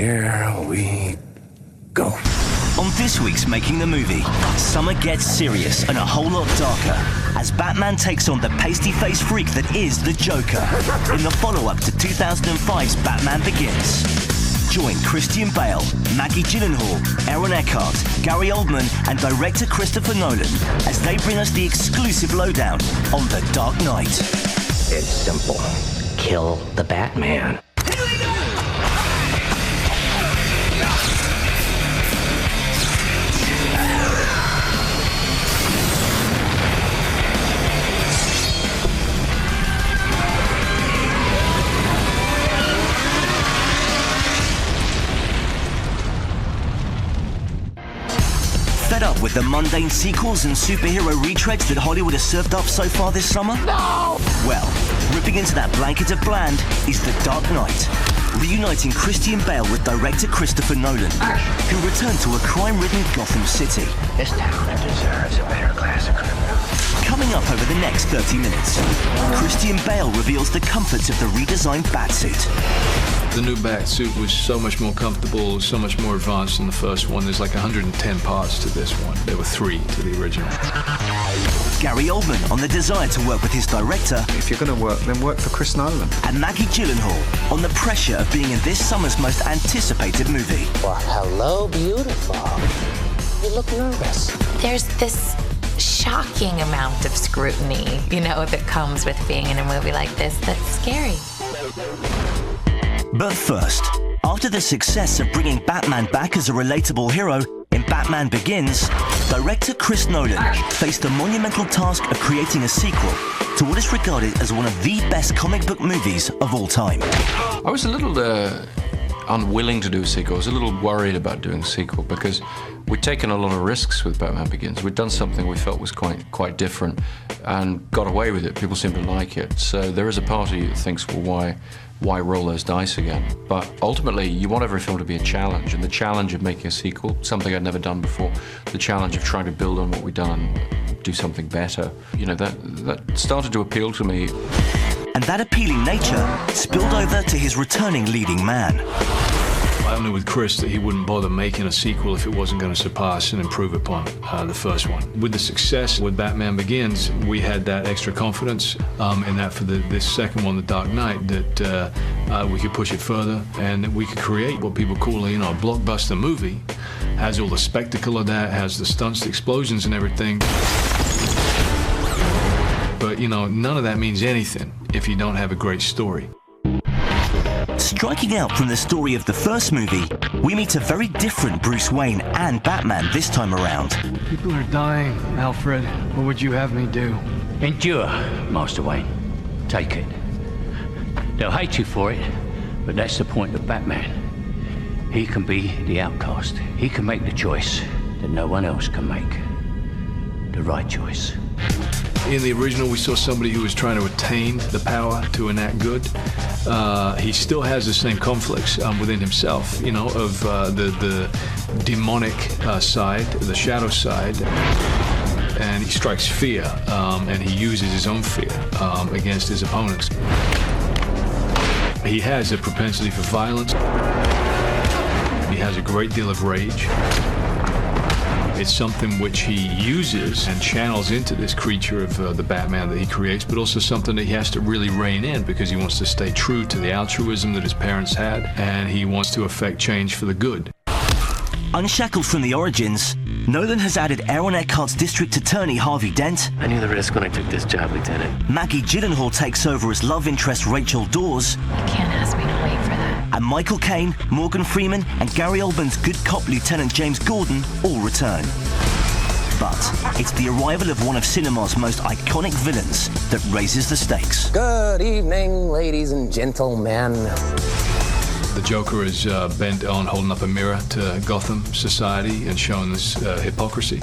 here we go. On this week's Making the Movie, summer gets serious and a whole lot darker as Batman takes on the pasty-faced freak that is the Joker in the follow-up to 2005's Batman Begins. Join Christian Bale, Maggie Gyllenhaal, Aaron Eckhart, Gary Oldman and director Christopher Nolan as they bring us the exclusive lowdown on The Dark Knight. It's simple. Kill the Batman. Fed up with the mundane sequels and superhero retreads that Hollywood has served up so far this summer? No! Well, ripping into that blanket of bland is The Dark Knight, reuniting Christian Bale with director Christopher Nolan, who returned to a crime-ridden Gotham City. This town deserves a better class of criminal. Coming up over the next 30 minutes, Christian Bale reveals the comforts of the redesigned Batsuit. The new Batsuit was so much more comfortable, so much more advanced than the first one. There's like 110 parts to this one. There were 3 to the original. Gary Oldman on the desire to work with his director. If you're going to work, then work for Chris Nolan. And Maggie Gyllenhaal on the pressure of being in this summer's most anticipated movie. Well, hello, beautiful. You look nervous. There's this shocking amount of scrutiny, that comes with being in a movie like this that's scary. But first, after the success of bringing Batman back as a relatable hero in Batman Begins, director Chris Nolan faced the monumental task of creating a sequel to what is regarded as one of the best comic book movies of all time. I was a little unwilling to do a sequel. I was a little worried about doing a sequel because we'd taken a lot of risks with Batman Begins. We'd done something we felt was quite different and got away with it. People seemed to like it. So there is a part of you that thinks, well, why roll those dice again? But ultimately, you want every film to be a challenge, and the challenge of making a sequel, something I'd never done before, the challenge of trying to build on what we'd done and do something better, that started to appeal to me. And that appealing nature spilled over to his returning leading man. I knew with Chris that he wouldn't bother making a sequel if it wasn't going to surpass and improve upon the first one. With the success with Batman Begins, we had that extra confidence in that for this second one, The Dark Knight, that we could push it further and that we could create what people call a blockbuster movie. Has all the spectacle of that, has the stunts, the explosions and everything. But, none of that means anything if you don't have a great story. Striking out from the story of the first movie, we meet a very different Bruce Wayne and Batman this time around. People are dying, Alfred. What would you have me do? Endure, Master Wayne. Take it. They'll hate you for it, but that's the point of Batman. He can be the outcast. He can make the choice that no one else can make. The right choice. In the original, we saw somebody who was trying to attain the power to enact good. He still has the same conflicts within himself, of the demonic side, the shadow side. And he strikes fear, and he uses his own fear against his opponents. He has a propensity for violence. He has a great deal of rage. It's something which he uses and channels into this creature of the Batman that he creates, but also something that he has to really rein in because he wants to stay true to the altruism that his parents had, and he wants to effect change for the good. Unshackled from the origins, Nolan has added Aaron Eckhart's district attorney Harvey Dent. I knew the risk when I took this job, Lieutenant. Maggie Gyllenhaal takes over as love interest Rachel Dawes. You can't ask me to wait for that. And Michael Caine, Morgan Freeman and Gary Oldman's good cop Lieutenant James Gordon all return. But it's the arrival of one of cinema's most iconic villains that raises the stakes. Good evening, ladies and gentlemen. The Joker is bent on holding up a mirror to Gotham society and showing this hypocrisy.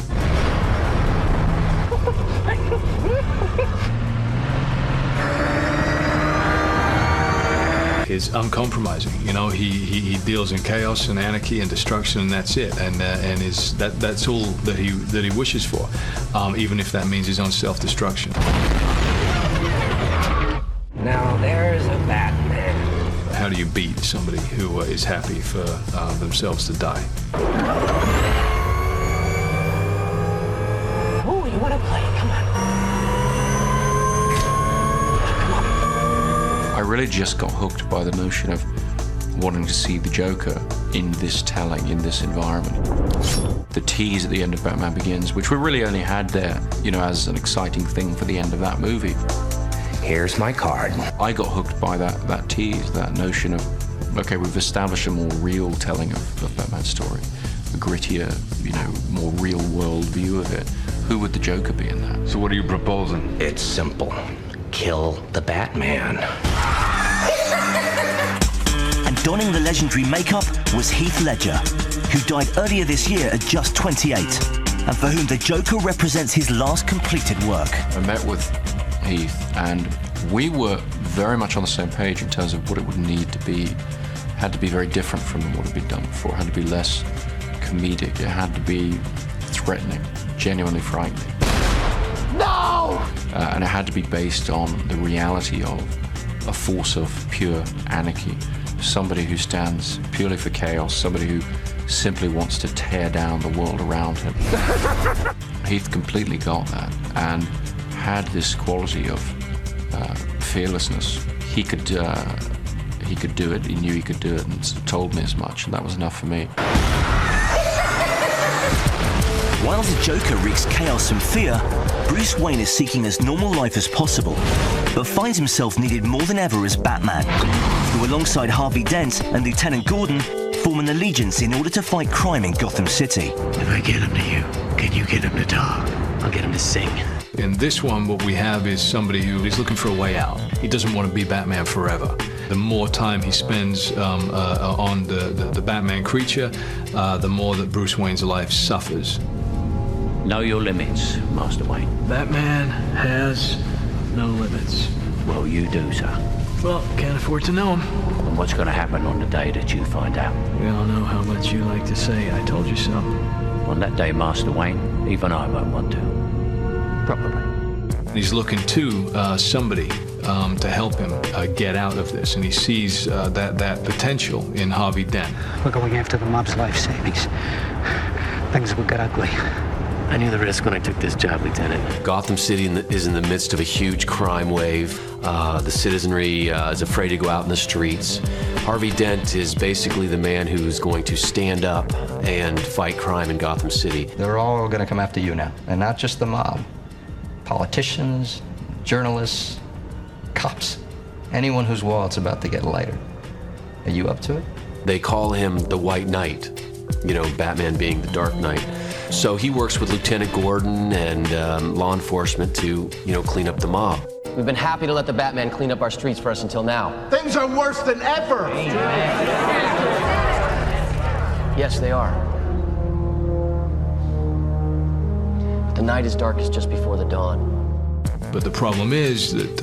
Is uncompromising. He deals in chaos and anarchy and destruction, and that's it. And that's all that he wishes for, even if that means his own self-destruction. Now there's a Batman. how do you beat somebody who is happy for themselves to die? Oh, you want to play? Come on. I really just got hooked by the notion of wanting to see the Joker in this telling, in this environment. The tease at the end of Batman Begins, which we really only had there, you know, as an exciting thing for the end of that movie. Here's my card. I got hooked by that tease, that notion of, okay, we've established a more real telling of Batman's story, a grittier, you know, more real-world view of it. Who would the Joker be in that? So what are you proposing? It's simple. Kill the Batman. And donning the legendary makeup was Heath Ledger, who died earlier this year at just 28, and for whom the Joker represents his last completed work. I met with Heath, and we were very much on the same page in terms of what it would need to be. It had to be very different from what had been done before. It had to be less comedic. It had to be threatening, genuinely frightening. No! And it had to be based on the reality of a force of pure anarchy. Somebody who stands purely for chaos, somebody who simply wants to tear down the world around him. Heath completely got that and had this quality of fearlessness. He could do it, he knew he could do it, and told me as much, and that was enough for me. While the Joker wreaks chaos and fear, Bruce Wayne is seeking as normal life as possible, but finds himself needed more than ever as Batman, who alongside Harvey Dent and Lieutenant Gordon form an allegiance in order to fight crime in Gotham City. If I get him to you, can you get him to talk? I'll get him to sing. In this one, what we have is somebody who is looking for a way out. He doesn't want to be Batman forever. The more time he spends on the Batman creature, the more that Bruce Wayne's life suffers. Know your limits, Master Wayne. Batman has no limits. Well, you do, sir. Well, can't afford to know him. And what's going to happen on the day that you find out? We all know how much you like to say, I told you so. On that day, Master Wayne, even I won't want to. Probably. He's looking to somebody to help him get out of this, and he sees that potential in Harvey Dent. We're going after the mob's life savings. Things will get ugly. I knew the risk when I took this job, Lieutenant. Gotham City is in the midst of a huge crime wave. The citizenry is afraid to go out in the streets. Harvey Dent is basically the man who's going to stand up and fight crime in Gotham City. They're all going to come after you now, and not just the mob. Politicians, journalists, cops, anyone whose wallet's about to get lighter. Are you up to it? They call him the White Knight, you know, Batman being the Dark Knight. So he works with Lieutenant Gordon and law enforcement to, you know, clean up the mob. We've been happy to let the Batman clean up our streets for us until now. Things are worse than ever! Yes, they are. The night is darkest just before the dawn. But the problem is that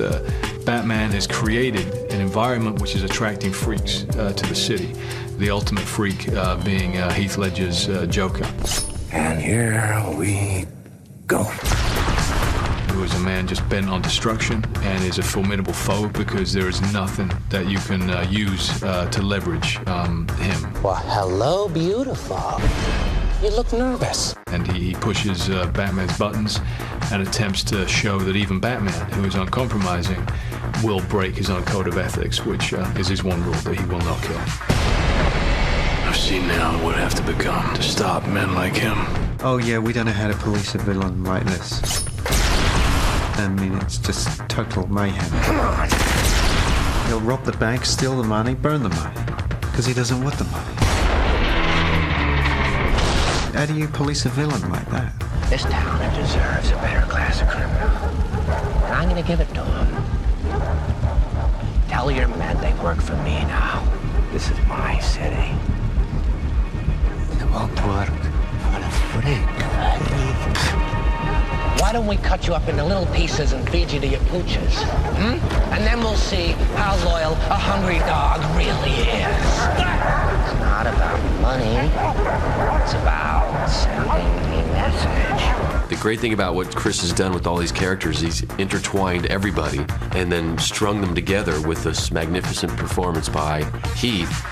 Batman has created an environment which is attracting freaks to the city. The ultimate freak being Heath Ledger's Joker. And here we go. Who is a man just bent on destruction and is a formidable foe because there is nothing that you can use to leverage him. Well, hello, beautiful. You look nervous. And he pushes Batman's buttons and attempts to show that even Batman, who is uncompromising, will break his own code of ethics, which is his one rule, that he will not kill. I've seen now what would have to become to stop men like him. Oh yeah, we don't know how to police a villain like this. I mean, it's just total mayhem. He'll rob the bank, steal the money, burn the money. Because he doesn't want the money. How do you police a villain like that? This town deserves a better class of criminal. And I'm gonna give it to them. Tell your men they work for me now. This is my city. It won't work for the freak. Why don't we cut you up into little pieces and feed you to your pooches? And then we'll see how loyal a hungry dog really is. It's not about money. It's about sending me message. The great thing about what Chris has done with all these characters, he's intertwined everybody and then strung them together with this magnificent performance by Heath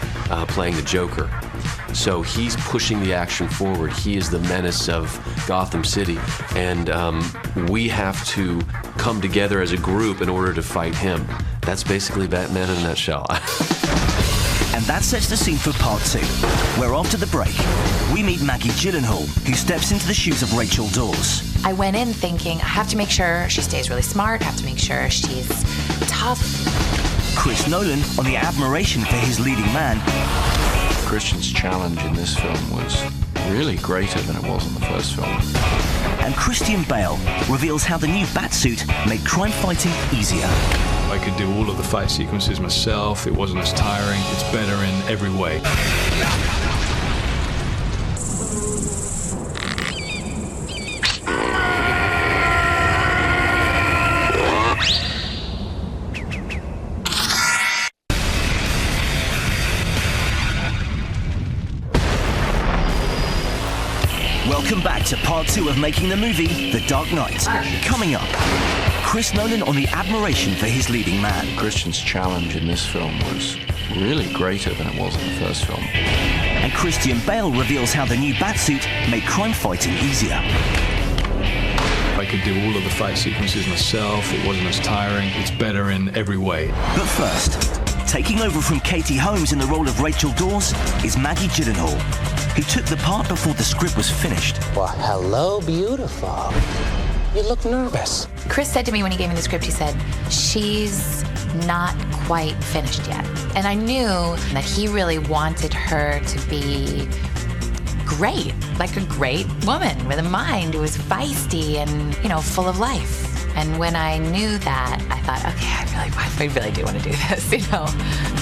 playing the Joker. So he's pushing the action forward. He is the menace of Gotham City, and we have to come together as a group in order to fight him. That's basically Batman in a nutshell. And that sets the scene for part 2, where after the break, we meet Maggie Gyllenhaal, who steps into the shoes of Rachel Dawes. I went in thinking, I have to make sure she stays really smart, I have to make sure she's tough. Chris Nolan on the admiration for his leading man. Christian's challenge in this film was really greater than it was in the first film. And Christian Bale reveals how the new Batsuit made crime fighting easier. I could do all of the fight sequences myself. It wasn't as tiring. It's better in every way. Welcome back to part 2 of making the movie The Dark Knight. Coming up, Chris Nolan on the admiration for his leading man. Christian's challenge in this film was really greater than it was in the first film. And Christian Bale reveals how the new Batsuit made crime fighting easier. I could do all of the fight sequences myself. It wasn't as tiring. It's better in every way. But first, taking over from Katie Holmes in the role of Rachel Dawes is Maggie Gyllenhaal, who took the part before the script was finished. Well, hello, beautiful. You look nervous. Chris said to me when he gave me the script, he said, she's not quite finished yet. And I knew that he really wanted her to be great, like a great woman with a mind who was feisty and, you know, full of life. And when I knew that, I thought, okay, I really do want to do this, you know.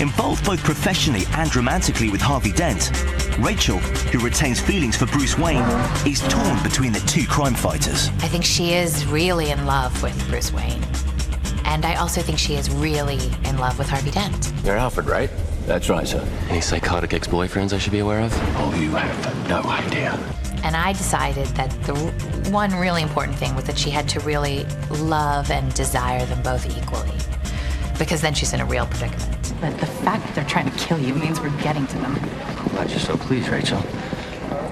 Involved both professionally and romantically with Harvey Dent, Rachel, who retains feelings for Bruce Wayne, is torn between the two crime fighters. I think she is really in love with Bruce Wayne. And I also think she is really in love with Harvey Dent. You're Alfred, right? That's right, sir. Any psychotic ex-boyfriends I should be aware of? Oh, you have no idea. And I decided that the one really important thing was that she had to really love and desire them both equally, because then she's in a real predicament. But the fact that they're trying to kill you means we're getting to them. I'm glad you're so pleased, Rachel.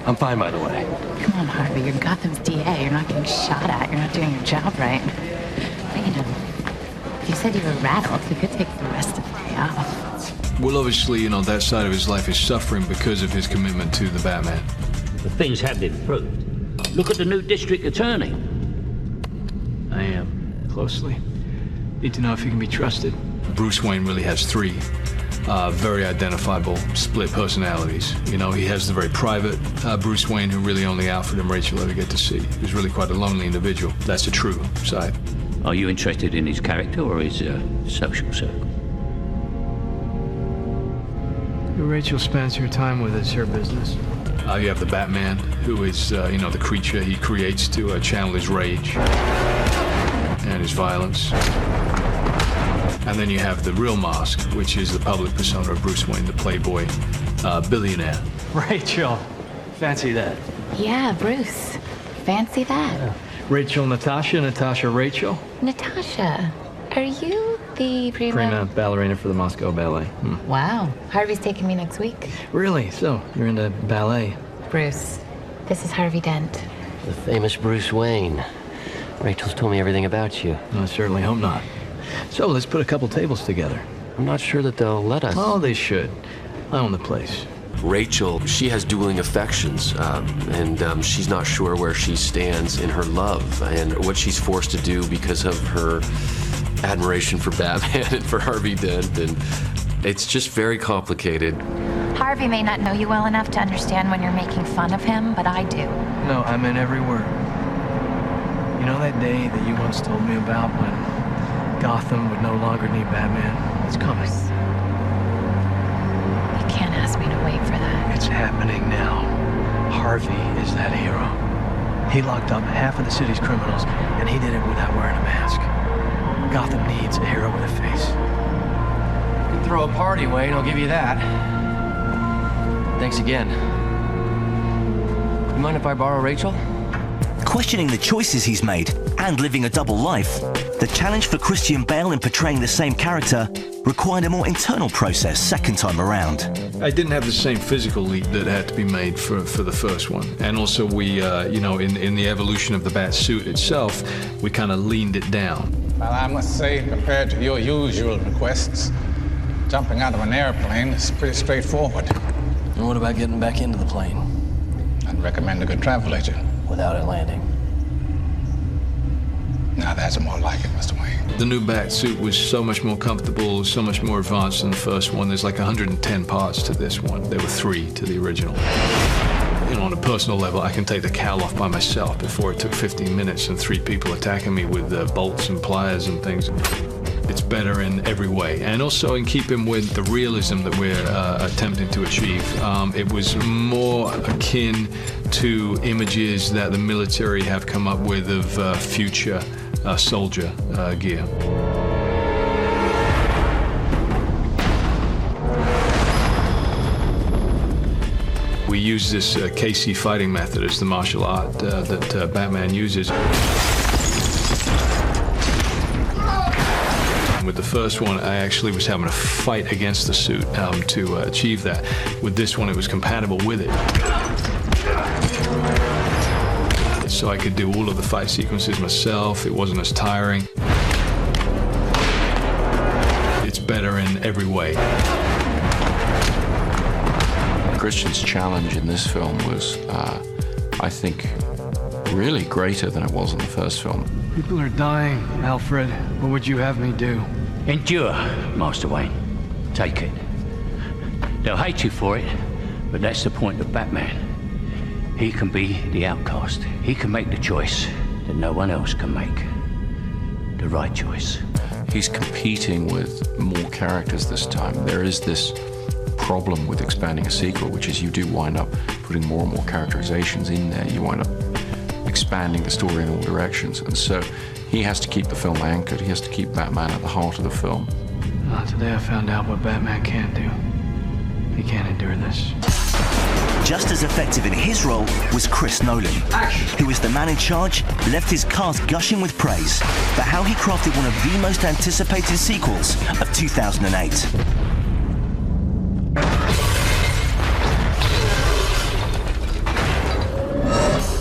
I'm fine, by the way. Come on, Harvey, you're Gotham's DA. You're not getting shot at. You're not doing your job right. But, you know, if you said you were rattled, you could take the rest of the day off. Well, obviously, you know, that side of his life is suffering because of his commitment to the Batman. But things have improved. Look at the new district attorney. I am closely. Need to know if he can be trusted. Bruce Wayne really has three very identifiable split personalities. You know, he has the very private Bruce Wayne, who really only Alfred and Rachel ever get to see. He's really quite a lonely individual. That's the true side. Are you interested in his character or his social circle? Who Rachel spends her time with is her business. You have the Batman, who is, you know, the creature he creates to channel his rage and his violence. And then you have the real mask, which is the public persona of Bruce Wayne, the playboy billionaire. Rachel, fancy that. Yeah, Bruce. Fancy that. Yeah. Rachel Natasha, Natasha Rachel. Natasha, are you the prima ballerina for the Moscow Ballet? Wow. Harvey's taking me next week. Really? So, you're into ballet? Bruce, this is Harvey Dent. The famous Bruce Wayne. Rachel's told me everything about you. I certainly hope not. So, let's put a couple tables together. I'm not sure that they'll let us. Oh, they should. I own the place. Rachel, she has dueling affections, and she's not sure where she stands in her love and what she's forced to do because of her admiration for Batman and for Harvey Dent, and it's just very complicated. Harvey may not know you well enough to understand when you're making fun of him, but I do. No, I meant every word. You know that day that you once told me about when Gotham would no longer need Batman? It's coming. You can't ask me to wait for that. It's happening now. Harvey is that hero. He locked up half of the city's criminals, and he did it without wearing a mask. Gotham needs a hero with a face. You can throw a party, Wayne, I'll give you that. Thanks again. You mind if I borrow Rachel? Questioning the choices he's made and living a double life, the challenge for Christian Bale in portraying the same character required a more internal process second time around. I didn't have the same physical leap that had to be made for the first one. And also we, in the evolution of the bat suit itself, we kind of leaned it down. Well, I must say, compared to your usual requests, jumping out of an airplane is pretty straightforward. And what about getting back into the plane? I'd recommend a good travel agent. Without it landing. Now that's more like it, Mr. Wayne. The new bat suit was so much more comfortable, so much more advanced than the first one. There's like 110 parts to this one. There were 3 to the original. On a personal level, I can take the cowl off by myself before it took 15 minutes and 3 people attacking me with bolts and pliers and things. It's better in every way, and also in keeping with the realism that we're attempting to achieve. It was more akin to images that the military have come up with of future soldier gear. We use this KC fighting method as the martial art that Batman uses. With the first one, I actually was having to fight against the suit to achieve that. With this one, it was compatible with it. So I could do all of the fight sequences myself. It wasn't as tiring. It's better in every way. Christian's challenge in this film was, I think, really greater than it was in the first film. People are dying, Alfred. What would you have me do? Endure, Master Wayne. Take it. They'll hate you for it, but that's the point of Batman. He can be the outcast. He can make the choice that no one else can make. The right choice. He's competing with more characters this time. There is this problem with expanding a sequel, which is you do wind up putting more and more characterizations in there. You wind up expanding the story in all directions, and so he has to keep the film anchored. He has to keep Batman at the heart of the film. Today I found out what Batman can't do. He can't endure this. Just as effective in his role was Chris Nolan, who was the man in charge, left his cast gushing with praise for how he crafted one of the most anticipated sequels of 2008.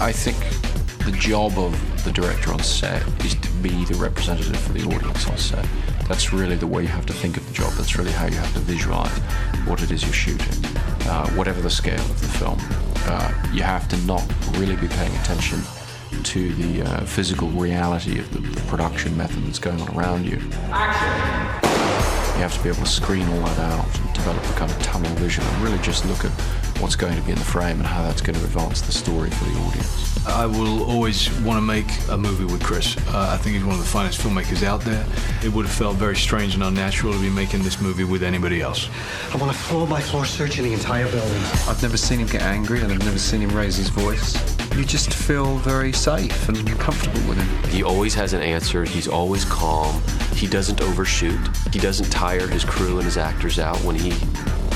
I think the job of the director on set is to be the representative for the audience on set. That's really the way you have to think of the job. That's really how you have to visualize what it is you're shooting, whatever the scale of the film. You have to not really be paying attention to the physical reality of the production method that's going on around you. You have to be able to screen all that out and develop a kind of tunnel vision and really just look at what's going to be in the frame and how that's going to advance the story for the audience. I will always want to make a movie with Chris. I think he's one of the finest filmmakers out there. It would have felt very strange and unnatural to be making this movie with anybody else. I want a floor-by-floor search of the entire building. I've never seen him get angry and I've never seen him raise his voice. You just feel very safe and comfortable with him. He always has an answer. He's always calm. He doesn't overshoot. He doesn't tire his crew and his actors out. When he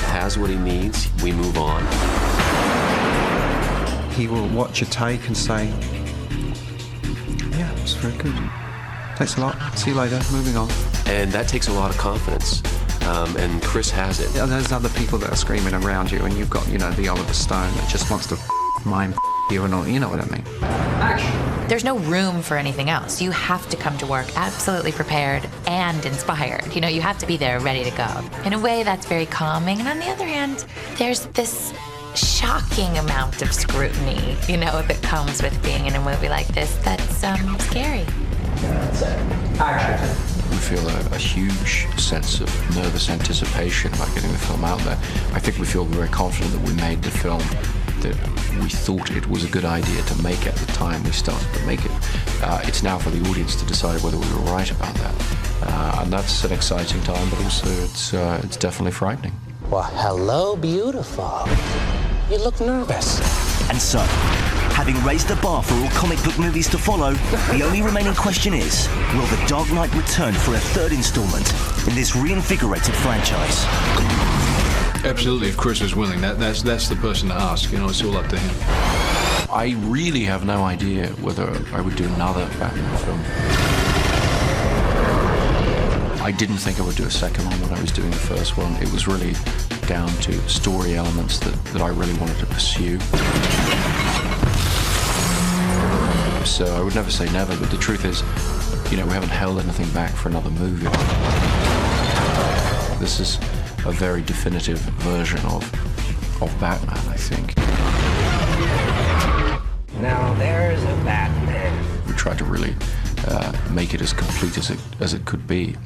has what he needs, we move on. He will watch a take and say, yeah, it was very good. Thanks a lot. See you later. Moving on. And that takes a lot of confidence. And Chris has it. Yeah, there's other people that are screaming around you, and you've got, the Oliver Stone that just wants to mind you and all. You know what I mean? Action. There's no room for anything else. You have to come to work absolutely prepared and inspired. You have to be there ready to go. In a way, that's very calming. And on the other hand, there's this shocking amount of scrutiny, that comes with being in a movie like this. That's scary. That's it. Action. We feel a huge sense of nervous anticipation about getting the film out there. I think we feel very confident that we made the film that we thought it was a good idea to make at the time we started to make it. It's now for the audience to decide whether we were right about that. And that's an exciting time, but also it's definitely frightening. Well, hello, beautiful. You look nervous. And so, having raised the bar for all comic book movies to follow, the only remaining question is, will The Dark Knight return for a third installment in this reinvigorated franchise? Absolutely, if Chris is willing. That's the person to ask. It's all up to him. I really have no idea whether I would do another Batman film. I didn't think I would do a second one when I was doing the first one. It was really down to story elements that I really wanted to pursue. So I would never say never, but the truth is, you know, we haven't held anything back for another movie. This is a very definitive version of Batman, I think. Now there's a Batman. We tried to really make it as complete as it could be.